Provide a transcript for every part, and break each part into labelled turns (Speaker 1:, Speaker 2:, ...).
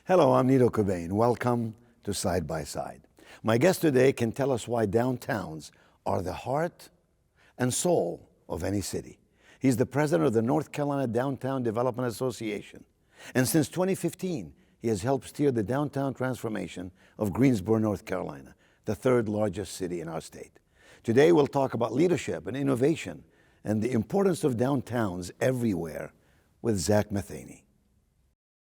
Speaker 1: Hello, I'm Nito Cobain. Welcome to Side by Side. My guest today can tell us why downtowns are the heart and soul of any city. He's the president of the North Carolina Downtown Development Association. And since 2015, he has helped steer the downtown transformation of Greensboro, North Carolina, the third largest city in our state. Today, we'll talk about leadership and innovation and the importance of downtowns everywhere with Zack Matheny.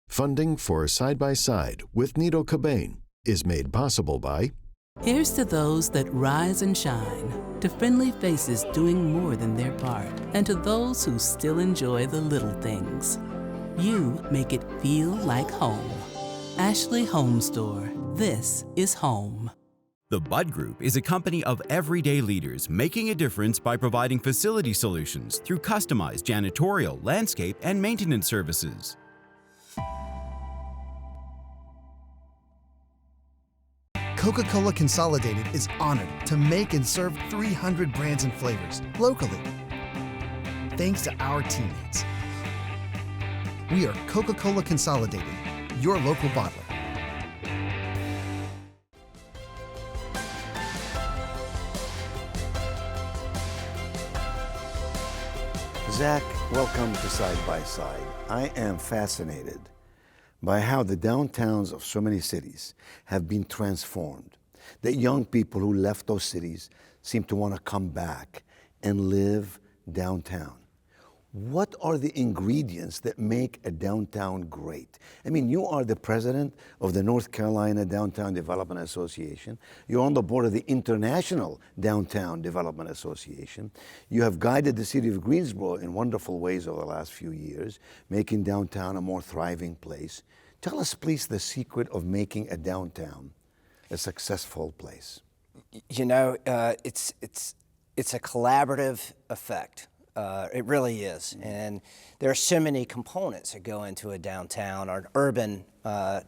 Speaker 2: Funding for Side by Side with Nito Cobain is made possible by...
Speaker 3: Here's to those that rise and shine, to friendly faces doing more than their part, and to those who still enjoy the little things. You make it feel like home. Ashley Home Store. This is home.
Speaker 4: The Bud Group is a company of everyday leaders making a difference by providing facility solutions through customized janitorial, landscape, and maintenance services.
Speaker 5: Coca-Cola Consolidated is honored to make and serve 300 brands and flavors locally. Thanks to our teammates. We are Coca-Cola Consolidated, your local bottler.
Speaker 1: Zack, welcome to Side by Side. I am fascinated by how the downtowns of so many cities have been transformed. That young people who left those cities seem to want to come back and live downtown. What are the ingredients that make a downtown great? I mean, you are the president of the North Carolina Downtown Development Association. You're on the board of the International Downtown Development Association. You have guided the city of Greensboro in wonderful ways over the last few years, making downtown a more thriving place. Tell us, please, the secret of making a downtown a successful place.
Speaker 6: You know, it's a collaborative effect. It really is. And there are so many components that go into a downtown or an urban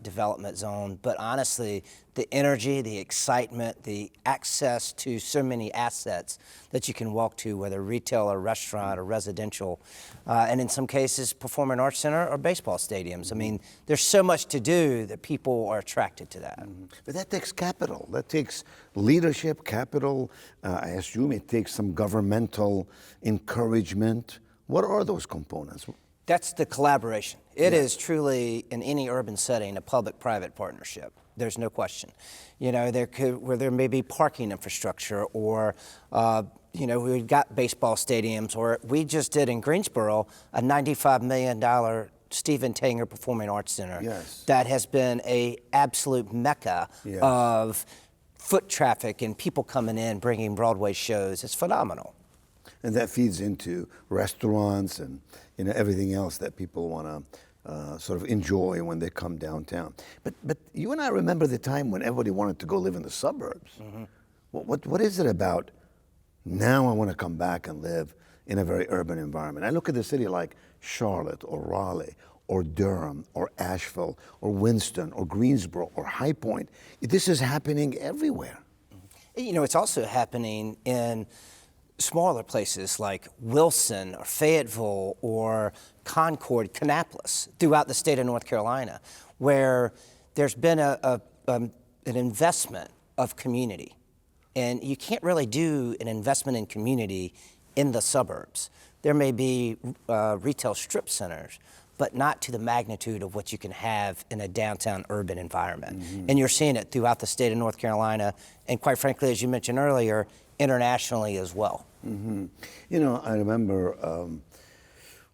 Speaker 6: development zone. But honestly, the energy, the excitement, the access to so many assets that you can walk to, whether retail or restaurant or residential, and in some cases, performing arts center or baseball stadiums. I mean, there's so much to do that people are attracted to that.
Speaker 1: But that takes capital. That takes leadership, capital. I assume it takes some governmental encouragement. What are those components?
Speaker 6: That's the collaboration. It is truly, in any urban setting, a public-private partnership. There's no question. You know, where there may be parking infrastructure, or you know, we've got baseball stadiums, or we just did in Greensboro a $95 million Stephen Tanger Performing Arts Center.
Speaker 1: Yes.
Speaker 6: That has been a absolute mecca of foot traffic and people coming in, bringing Broadway shows. It's phenomenal.
Speaker 1: And that feeds into restaurants and everything else that people want to sort of enjoy when they come downtown. But you and I remember the time when everybody wanted to go live in the suburbs. What is it about now I want to come back and live in a very urban environment? I look at the city like Charlotte or Raleigh or Durham or Asheville or Winston or Greensboro or High Point. This is happening everywhere.
Speaker 6: You know, it's also happening in smaller places like Wilson or Fayetteville or Concord, Kannapolis, throughout the state of North Carolina, where there's been an investment of community. And you can't really do an investment in community in the suburbs. There may be retail strip centers, but not to the magnitude of what you can have in a downtown urban environment. And you're seeing it throughout the state of North Carolina, and quite frankly, as you mentioned earlier, internationally as well.
Speaker 1: You know, I remember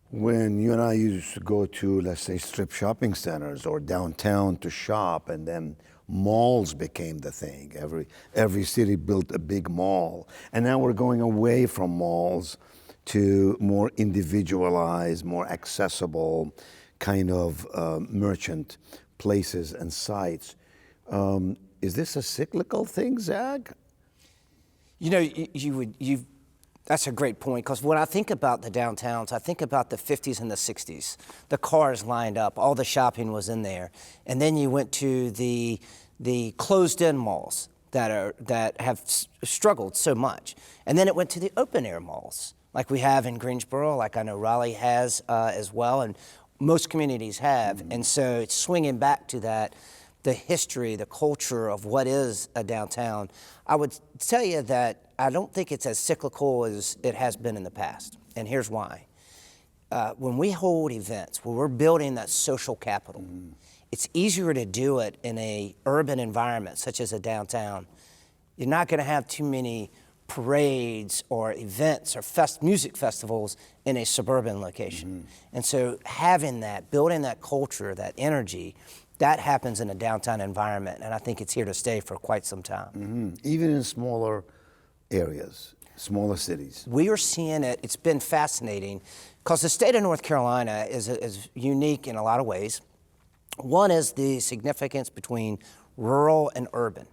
Speaker 1: when you and I used to go to, let's say, strip shopping centers or downtown to shop, and then malls became the thing. Every city built a big mall. And now we're going away from malls to more individualized, more accessible kind of merchant places and sites. Is this a cyclical thing, Zack?
Speaker 6: You know, that's a great point, because when I think about the downtowns, I think about the 50s and the 60s. The cars lined up, all the shopping was in there. And then you went to the closed-in malls that have struggled so much. And then it went to the open-air malls, like we have in Greensboro, like I know Raleigh has as well. And most communities have. And so it's swinging back to that, the history, the culture of what is a downtown. I would tell you that I don't think it's as cyclical as it has been in the past. And here's why. When we hold events, when we're building that social capital, it's easier to do it in a urban environment such as a downtown. You're not going to have too many parades or events or music festivals in a suburban location. And so having that, building that culture, that energy, that happens in a downtown environment, and I think it's here to stay for quite some time.
Speaker 1: Even in smaller areas, smaller cities.
Speaker 6: We are seeing it. It's been fascinating because the state of North Carolina is unique in a lot of ways. One is the significance between rural and urban.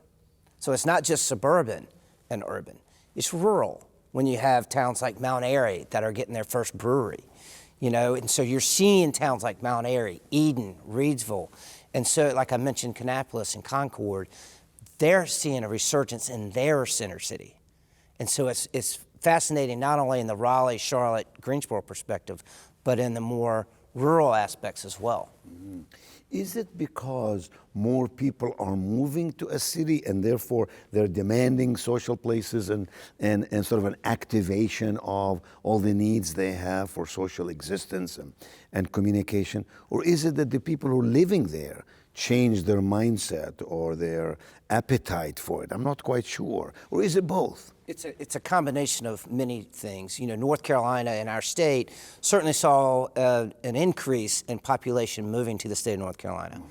Speaker 6: So it's not just suburban and urban. It's rural when you have towns like Mount Airy that are getting their first brewery, and so you're seeing towns like Mount Airy, Eden, Reedsville, and so like I mentioned, Kannapolis and Concord, they're seeing a resurgence in their center city. And so it's fascinating not only in the Raleigh, Charlotte, Greensboro perspective, but in the more rural aspects as well.
Speaker 1: Is it because more people are moving to a city and therefore they're demanding social places and sort of an activation of all the needs they have for social existence and communication? Or is it that the people who are living there change their mindset or their appetite for it? I'm not quite sure. Or is it both?
Speaker 6: It's a combination of many things. North Carolina and our state certainly saw an increase in population moving to the state of North Carolina.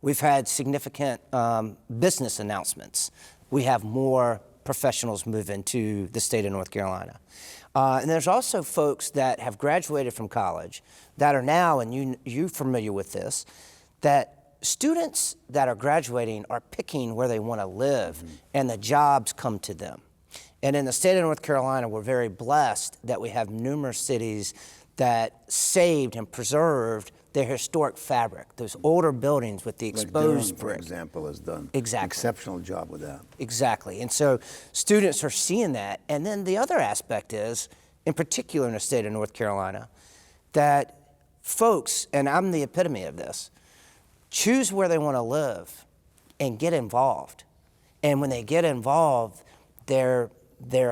Speaker 6: We've had significant business announcements. We have more professionals moving to the state of North Carolina. And there's also folks that have graduated from college that are now, and you're familiar with this, that students that are graduating are picking where they want to live, and the jobs come to them. And in the state of North Carolina, we're very blessed that we have numerous cities that saved and preserved their historic fabric, those older buildings with the exposed
Speaker 1: like Durham,
Speaker 6: brick.
Speaker 1: for example, has done
Speaker 6: Exactly.
Speaker 1: exceptional job with that.
Speaker 6: Exactly. And so students are seeing that. And then the other aspect is, in particular in the state of North Carolina, that folks, and I'm the epitome of this, choose where they want to live and get involved. And when they get involved, they're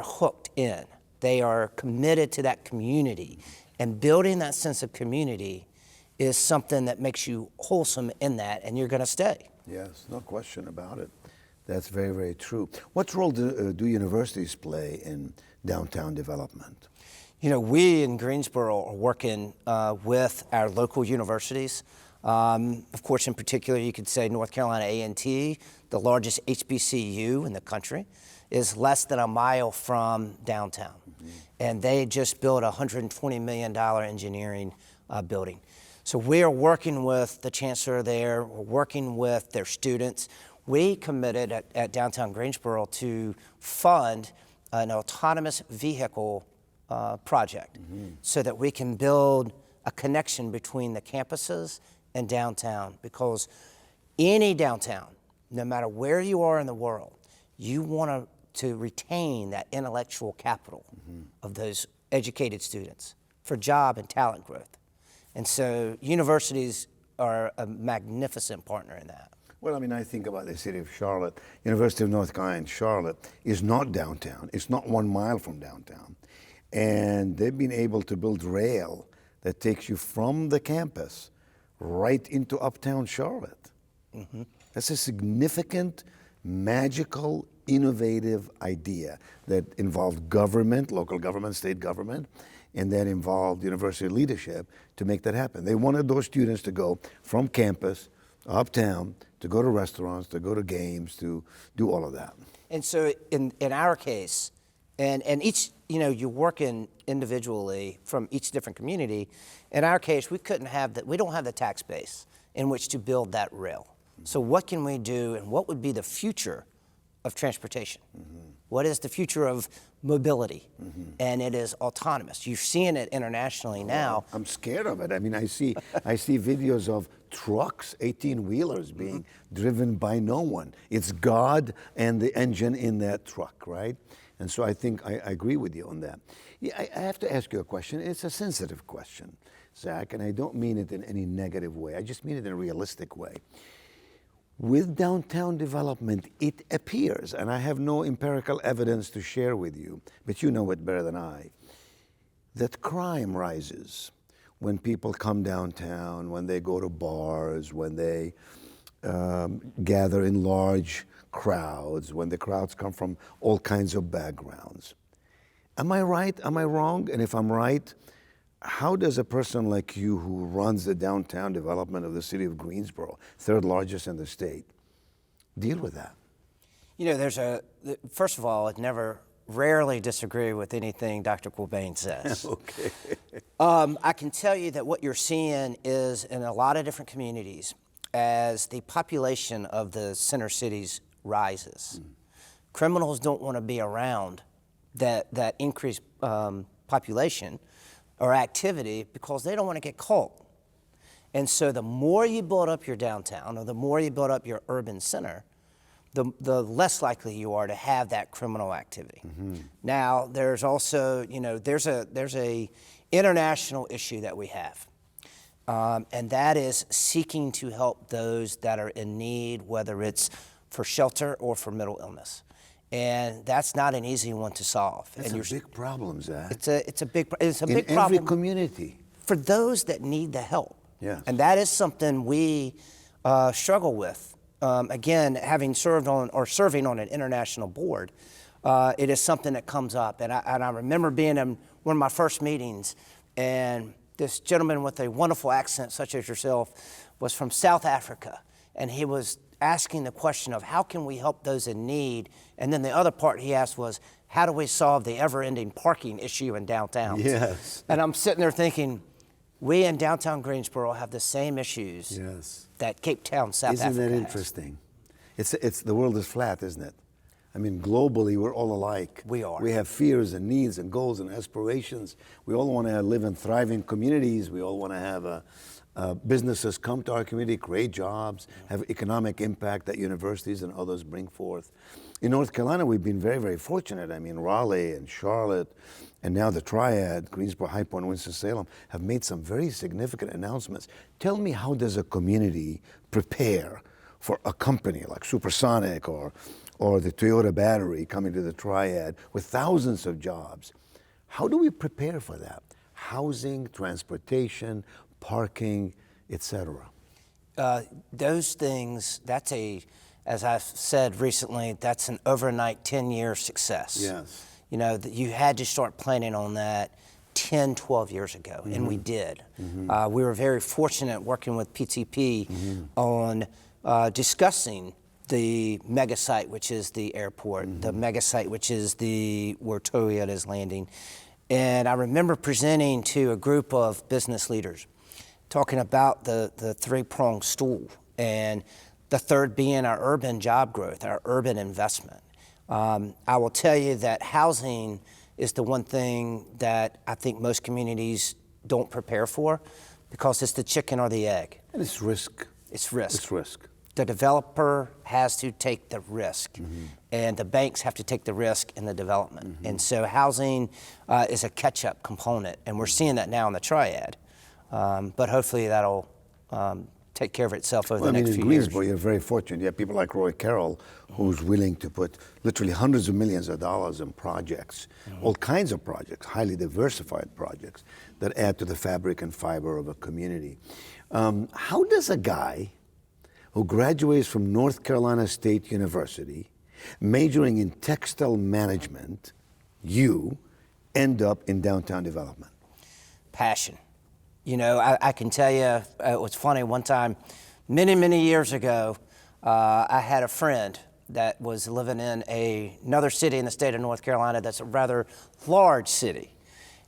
Speaker 6: hooked in. They are committed to that community. And building that sense of community is something that makes you wholesome in that, and you're going to stay.
Speaker 1: Yes, no question about it. That's very, very true. What role do universities play in downtown development?
Speaker 6: We in Greensboro are working with our local universities. Of course, in particular, you could say North Carolina A&T, the largest HBCU in the country, is less than a mile from downtown. And they just built a $120 million engineering building. So we are working with the chancellor there, we're working with their students. We committed at Downtown Greensboro to fund an autonomous vehicle project so that we can build a connection between the campuses and downtown, because any downtown, no matter where you are in the world, you want to retain that intellectual capital of those educated students for job and talent growth. And so universities are a magnificent partner in that.
Speaker 1: Well, I think about the city of Charlotte. University of North Carolina in Charlotte is not downtown. It's not 1 mile from downtown. And they've been able to build rail that takes you from the campus right into uptown Charlotte. That's a significant, magical, innovative idea that involved government, local government, state government, and that involved university leadership to make that happen. They wanted those students to go from campus uptown, to go to restaurants, to go to games, to do all of that.
Speaker 6: And so in our case, and each, you're working individually from each different community. In our case, we don't have the tax base in which to build that rail. So what can we do, and what would be the future of transportation? What is the future of mobility? And it is autonomous. You're seeing it internationally now.
Speaker 1: I'm scared of it. I see videos of trucks, 18-wheelers being driven by no one. It's God and the engine in that truck, right? And so I think I agree with you on that. Yeah, I have to ask you a question. It's a sensitive question. Zach, and I don't mean it in any negative way. I just mean it in a realistic way. With downtown development, it appears, and I have no empirical evidence to share with you, but you know it better than I, that crime rises when people come downtown, when they go to bars, when they gather in large crowds, when the crowds come from all kinds of backgrounds. Am I right? Am I wrong? And if I'm right, how does a person like you who runs the downtown development of the city of Greensboro, third largest in the state, deal with that?
Speaker 6: You know, first of all, rarely disagree with anything Dr. Cobain says.
Speaker 1: Okay.
Speaker 6: I can tell you that what you're seeing is in a lot of different communities, as the population of the center cities rises, criminals don't want to be around that increased population or activity because they don't want to get caught. And so the more you build up your downtown or the more you build up your urban center, the less likely you are to have that criminal activity. Now, there's also, there's a international issue that we have, and that is seeking to help those that are in need, whether it's for shelter or for mental illness. And that's not an easy one to solve.
Speaker 1: That's a big problem, Zach.
Speaker 6: It's a big problem.
Speaker 1: In every community.
Speaker 6: For those that need the help.
Speaker 1: Yes.
Speaker 6: And that is something we struggle with. Again, having serving on an international board, it is something that comes up. And I remember being in one of my first meetings, and this gentleman with a wonderful accent, such as yourself, was from South Africa. And he was asking the question of how can we help those in need? And then the other part he asked was, how do we solve the ever-ending parking issue in downtown?
Speaker 1: Yes.
Speaker 6: And I'm sitting there thinking, we in downtown Greensboro have the same issues that Cape Town, South Africa
Speaker 1: Isn't that
Speaker 6: has.
Speaker 1: interesting? It's the world is flat, isn't it? I mean, globally, we're all alike.
Speaker 6: We are.
Speaker 1: We have fears and needs and goals and aspirations. We all want to live in thriving communities. We all want to have businesses come to our community, create jobs, have economic impact that universities and others bring forth. In North Carolina, we've been very, very fortunate. I mean, Raleigh and Charlotte, and now the Triad, Greensboro, High Point, Winston-Salem, have made some very significant announcements. Tell me, how does a community prepare for a company like Supersonic or the Toyota battery coming to the Triad with thousands of jobs? How do we prepare for that? Housing, transportation, parking, etc.
Speaker 6: Those things, as I've said recently, that's an overnight 10-year success.
Speaker 1: Yes.
Speaker 6: You know, you had to start planning on that 10, 12 years ago, and we did. We were very fortunate working with PTP on discussing the mega site, which is the airport, the mega site, which is where Toyota is landing. And I remember presenting to a group of business leaders, talking about the three-pronged stool, and the third being our urban job growth, our urban investment. I will tell you that housing is the one thing that I think most communities don't prepare for, because it's the chicken or the egg.
Speaker 1: And it's risk.
Speaker 6: It's risk.
Speaker 1: It's risk.
Speaker 6: The developer has to take the risk, and the banks have to take the risk in the development. And so housing is a catch-up component, and we're seeing that now in the Triad. But hopefully that'll take care of itself over the next few years.
Speaker 1: In Greensboro, you're very fortunate. You have people like Roy Carroll, who's willing to put literally hundreds of millions of dollars in projects, all kinds of projects, highly diversified projects that add to the fabric and fiber of a community. How does a guy who graduates from North Carolina State University, majoring in textile management, end up in downtown development?
Speaker 6: Passion. You know, I can tell you, it was funny, one time, many, many years ago, I had a friend that was living in another city in the state of North Carolina that's a rather large city.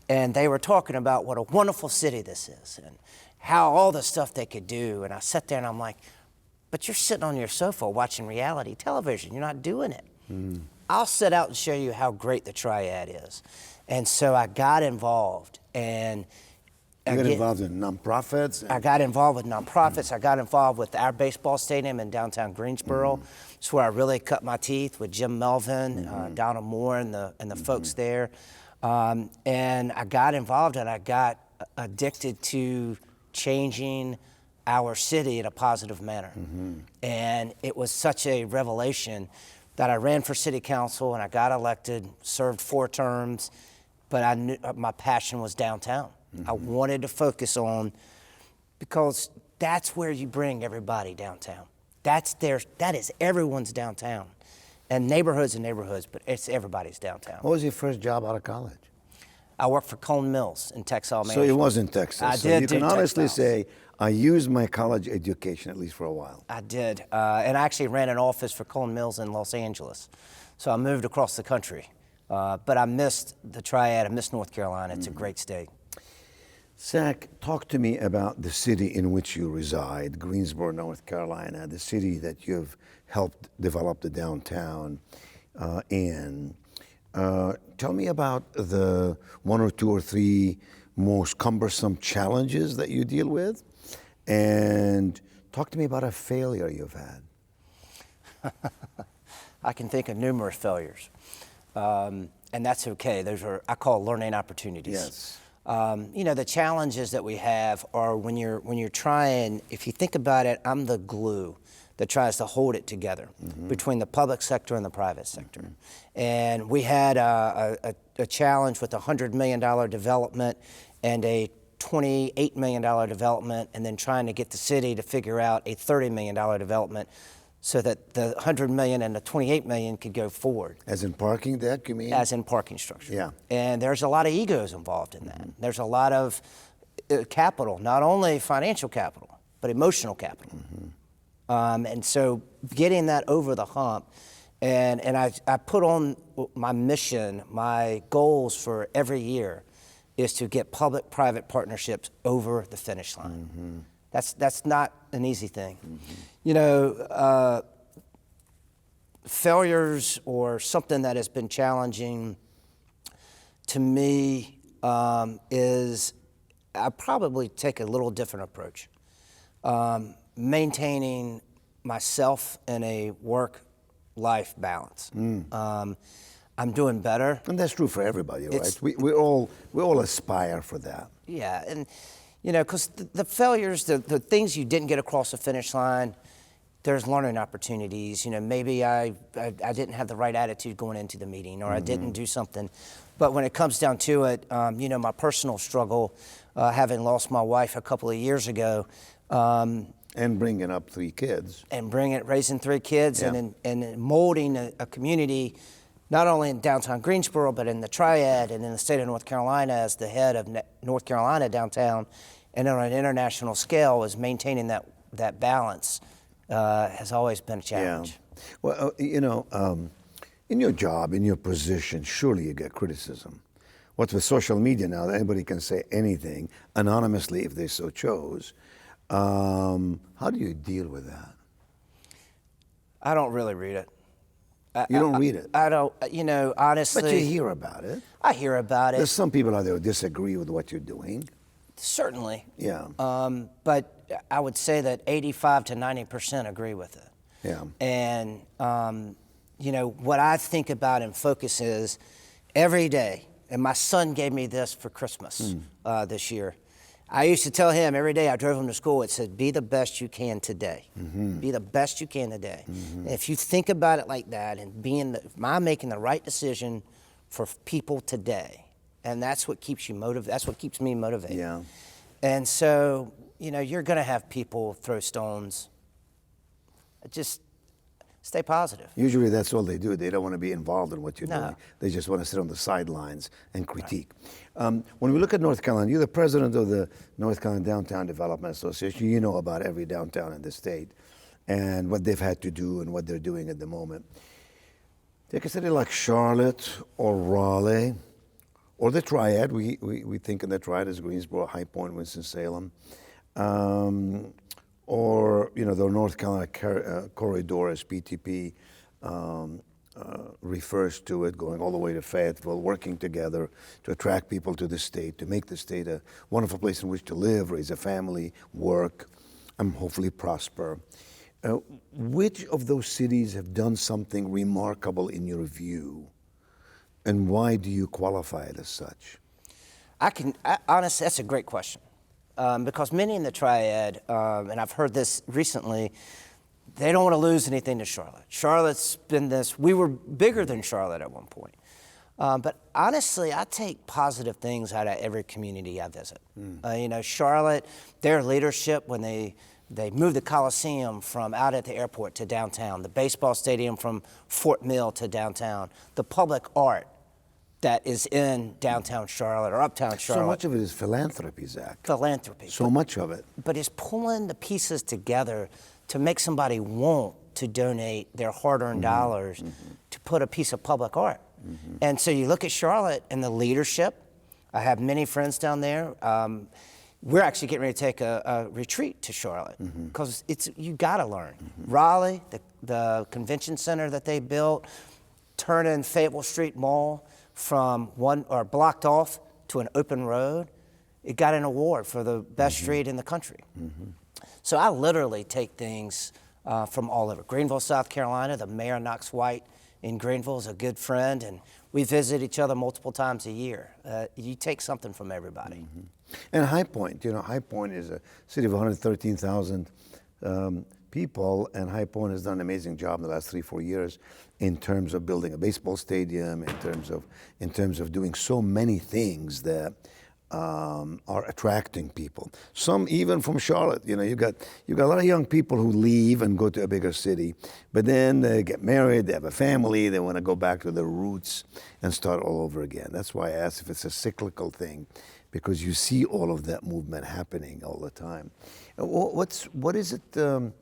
Speaker 6: And they were talking about what a wonderful city this is and how all the stuff they could do. And I sat there and I'm like, but you're sitting on your sofa watching reality television. You're not doing it. I'll sit out and show you how great the Triad is. And so I got involved. And
Speaker 1: you got involved in nonprofits?
Speaker 6: I got involved with nonprofits. I got involved with our baseball stadium in downtown Greensboro. It's where I really cut my teeth with Jim Melvin, Donald Moore, and the folks there. And I got involved, and I got addicted to changing our city in a positive manner. And it was such a revelation that I ran for city council and I got elected, served 4 terms, but I knew my passion was downtown. I wanted to focus on, because that's where you bring everybody downtown. That is everyone's downtown. And neighborhoods, but it's everybody's downtown.
Speaker 1: What was your first job out of college?
Speaker 6: I worked for Cone Mills in textile
Speaker 1: So
Speaker 6: management.
Speaker 1: it was in Texas.
Speaker 6: I
Speaker 1: so
Speaker 6: did
Speaker 1: you
Speaker 6: do
Speaker 1: can honestly
Speaker 6: textiles.
Speaker 1: say, I used my college education at least for a while.
Speaker 6: I did, and I actually ran an office for Cone Mills in Los Angeles. So I moved across the country, but I missed the Triad. I missed North Carolina. It's a great state.
Speaker 1: Zach, talk to me about the city in which you reside, Greensboro, North Carolina, the city that you've helped develop the downtown in. Tell me about the 1 or 2 or 3 most cumbersome challenges that you deal with, and talk to me about a failure you've had.
Speaker 6: I can think of numerous failures, and that's okay. Those are, I call, learning opportunities.
Speaker 1: Yes.
Speaker 6: You know, the challenges that we have are when you're trying, if you think about it, I'm the glue that tries to hold it together between the public sector and the private sector. And we had a challenge with a $100 million development and a $28 million development, and then trying to get the city to figure out a $30 million development so that the $100 million and the $28 million could go forward.
Speaker 1: As in parking deck, you mean?
Speaker 6: As in parking structure.
Speaker 1: Yeah.
Speaker 6: And there's a lot of egos involved in that. There's a lot of capital, not only financial capital, but emotional capital. And so getting that over the hump, and I put on my mission, my goals for every year is to get public-private partnerships over the finish line. That's not an easy thing. You know, failures or something that has been challenging to me is I probably take a little different approach. Maintaining myself in a work-life balance. I'm doing better.
Speaker 1: And that's true for everybody, right? We all aspire for that.
Speaker 6: Yeah, and you know, because the failures, the things you didn't get across the finish line, there's learning opportunities. You know, maybe I didn't have the right attitude going into the meeting, or I didn't do something. But when it comes down to it, you know, my personal struggle, having lost my wife a couple of years ago,
Speaker 1: And bringing up 3 kids.
Speaker 6: and raising 3 kids,
Speaker 1: Yeah.
Speaker 6: and molding a community, not only in downtown Greensboro, but in the Triad and in the state of North Carolina as the head of North Carolina downtown, and on an international scale, is maintaining that balance has always been a challenge.
Speaker 1: Yeah. Well, you know, in your job, in your position, surely you get criticism. What's with social media now, anybody can say anything anonymously if they so chose. How do you deal with that?
Speaker 6: I don't really read it.
Speaker 1: You don't read it?
Speaker 6: I don't, you know, honestly.
Speaker 1: But you hear about it.
Speaker 6: I hear about it.
Speaker 1: There's some people out there who disagree with what you're doing.
Speaker 6: Certainly.
Speaker 1: Yeah.
Speaker 6: But I would say that 85 to 90% agree with it.
Speaker 1: Yeah.
Speaker 6: And, you know, what I think about and focus is every day, and my son gave me this for Christmas this year. I used to tell him every day I drove him to school, it said, be the best you can today. Be the best you can today. And if you think about it like that, and am I making the right decision for people today? And that's what keeps you motivated. That's what keeps me motivated.
Speaker 1: Yeah.
Speaker 6: And so, you know, you're going to have people throw stones. Just stay positive.
Speaker 1: Usually that's all they do. They don't want to be involved in what you're
Speaker 6: No.
Speaker 1: doing. They just want to sit on the sidelines and critique. When we look at North Carolina, you're the president of the North Carolina Downtown Development Association. You know about every downtown in the state and what they've had to do and what they're doing at the moment. Take a city like Charlotte or Raleigh or the Triad. We think of the Triad as Greensboro, High Point, Winston-Salem. Or, you know, the North Carolina corridor, as PTP refers to it, going all the way to Fayetteville, working together to attract people to the state, to make the state a wonderful place in which to live, raise a family, work, and hopefully prosper. Which of those cities have done something remarkable in your view, and why do you qualify it as such?
Speaker 6: Honestly, that's a great question. Because many in the triad, and I've heard this recently, they don't want to lose anything to Charlotte. Charlotte's been this, we were bigger than Charlotte at one point. But honestly, I take positive things out of every community I visit. Charlotte, their leadership when they moved the Coliseum from out at the airport to downtown, the baseball stadium from Fort Mill to downtown, the public art that is in downtown Charlotte or uptown Charlotte.
Speaker 1: So much of it is philanthropy, Zach.
Speaker 6: Philanthropy.
Speaker 1: So much of it.
Speaker 6: But it's pulling the pieces together to make somebody want to donate their hard-earned dollars to put a piece of public art. And so you look at Charlotte and the leadership. I have many friends down there. We're actually getting ready to take a retreat to Charlotte because you got to learn. Raleigh, the convention center that they built, turning Fayetteville Street Mall from blocked off to an open road, it got an award for the best street in the country. So I literally take things from all over. Greenville, South Carolina, the mayor, Knox White in Greenville, is a good friend, and we visit each other multiple times a year. You take something from everybody.
Speaker 1: And High Point, High Point is a city of 113,000 people, and High Point has done an amazing job in the last 3-4 years in terms of building a baseball stadium, in terms of doing so many things that are attracting people. Some even from Charlotte. You've got a lot of young people who leave and go to a bigger city, but then they get married, they have a family, they want to go back to their roots and start all over again. That's why I asked if it's a cyclical thing, because you see all of that movement happening all the time. What is it?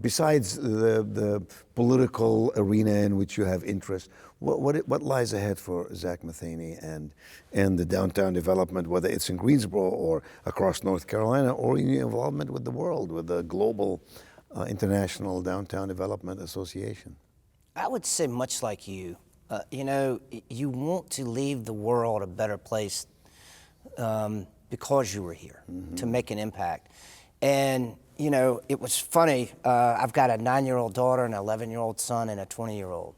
Speaker 1: Besides the political arena in which you have interest, what lies ahead for Zack Matheny and the downtown development, whether it's in Greensboro or across North Carolina, or in your involvement with the world, with the global International Downtown Development Association?
Speaker 6: I would say much like you. You want to leave the world a better place because you were here to make an impact. And it was funny. I've got a 9-year-old daughter, an 11-year-old son, and a 20-year-old.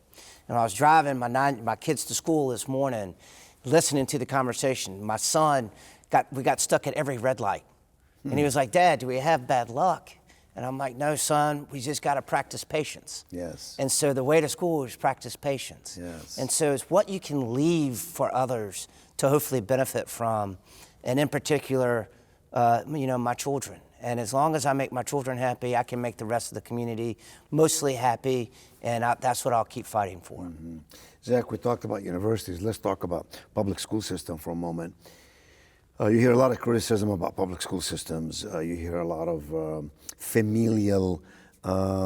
Speaker 6: And I was driving my kids to school this morning, listening to the conversation. My son we got stuck at every red light, and he was like, "Dad, do we have bad luck?" And I'm like, "No, son, we just got to practice patience."
Speaker 1: Yes.
Speaker 6: And so the way to school is practice patience.
Speaker 1: Yes.
Speaker 6: And so it's what you can leave for others to hopefully benefit from, and in particular, my children. And as long as I make my children happy, I can make the rest of the community mostly happy, and that's what I'll keep fighting for.
Speaker 1: Zach, we talked about universities. Let's talk about public school system for a moment. You hear a lot of criticism about public school systems. You hear a lot of familial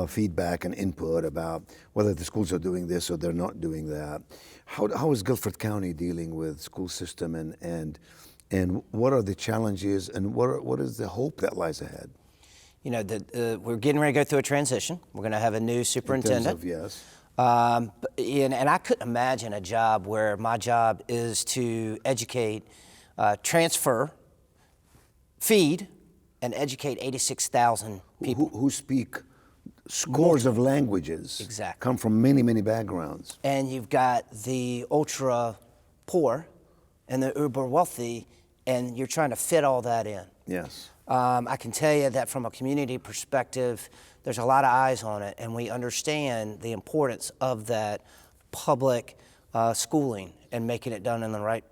Speaker 1: feedback and input about whether the schools are doing this or they're not doing that. How is Guilford County dealing with school system, and what are the challenges, and what is the hope that lies ahead?
Speaker 6: We're getting ready to go through a transition. We're going to have a new superintendent.
Speaker 1: In terms of, yes.
Speaker 6: And I couldn't imagine a job where my job is to educate, transfer, feed, and educate 86,000 people.
Speaker 1: Who speak scores of languages.
Speaker 6: Exactly.
Speaker 1: Come from many, many backgrounds.
Speaker 6: And you've got the ultra poor and the uber wealthy, and you're trying to fit all that in.
Speaker 1: Yes.
Speaker 6: I can tell you that from a community perspective, there's a lot of eyes on it, and we understand the importance of that public schooling and making it done in the right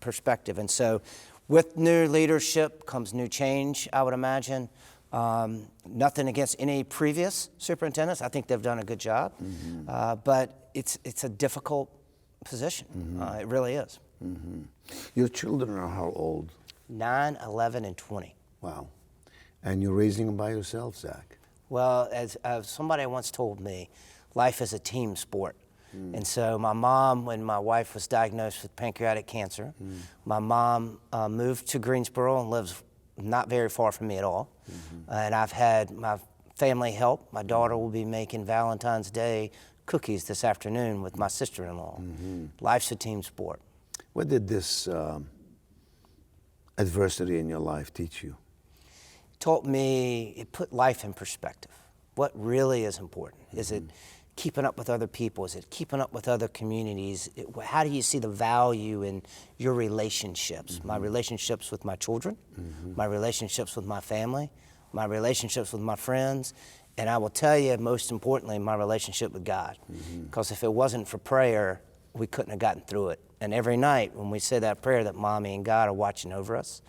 Speaker 6: perspective. And so with new leadership comes new change, I would imagine. Nothing against any previous superintendents. I think they've done a good job. But it's a difficult position. It really is.
Speaker 1: Your children are how old?
Speaker 6: 9, 11, and 20.
Speaker 1: Wow. And you're raising them by yourself, Zach?
Speaker 6: Well, as somebody once told me, life is a team sport. And so my mom, when my wife was diagnosed with pancreatic cancer, my mom moved to Greensboro and lives not very far from me at all. And I've had my family help. My daughter will be making Valentine's Day cookies this afternoon with my sister-in-law. Life's a team sport.
Speaker 1: What did this adversity in your life teach you?
Speaker 6: It taught me, it put life in perspective. What really is important? Is it keeping up with other people? Is it keeping up with other communities? How do you see the value in your relationships? My relationships with my children, my relationships with my family, my relationships with my friends, and I will tell you, most importantly, my relationship with God. Because if it wasn't for prayer, we couldn't have gotten through it. And every night when we say that prayer that Mommy and God are watching over us,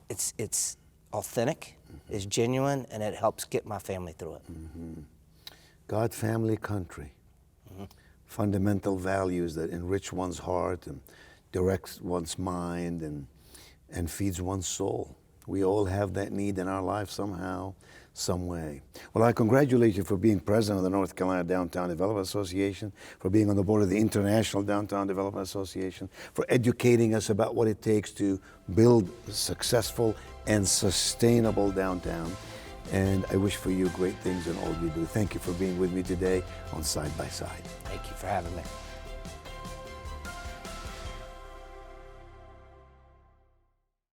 Speaker 6: it's authentic, it's genuine, and it helps get my family through it.
Speaker 1: God, family, country. Fundamental values that enrich one's heart and directs one's mind and feeds one's soul. We all have that need in our life somehow, some way. Well, I congratulate you for being president of the North Carolina Downtown Development Association, for being on the board of the International Downtown Development Association, for educating us about what it takes to build a successful and sustainable downtown. And I wish for you great things in all you do. Thank you for being with me today on Side by Side.
Speaker 6: Thank you for having me.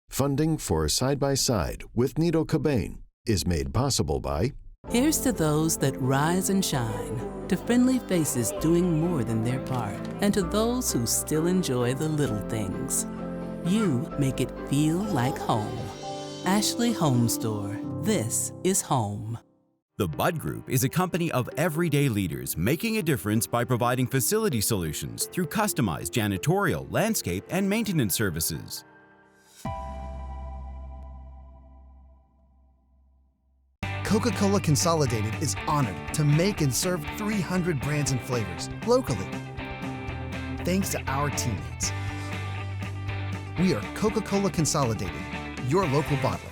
Speaker 2: Funding for Side by Side with Nito Cobain is made possible by
Speaker 3: Here's to those that rise and shine, to friendly faces doing more than their part, and to those who still enjoy the little things. You make it feel like home. Ashley Home Store. This is home.
Speaker 4: The Bud Group is a company of everyday leaders making a difference by providing facility solutions through customized janitorial, landscape, and maintenance services.
Speaker 5: Coca-Cola Consolidated is honored to make and serve 300 brands and flavors locally. Thanks to our teammates. We are Coca-Cola Consolidated, your local bottler.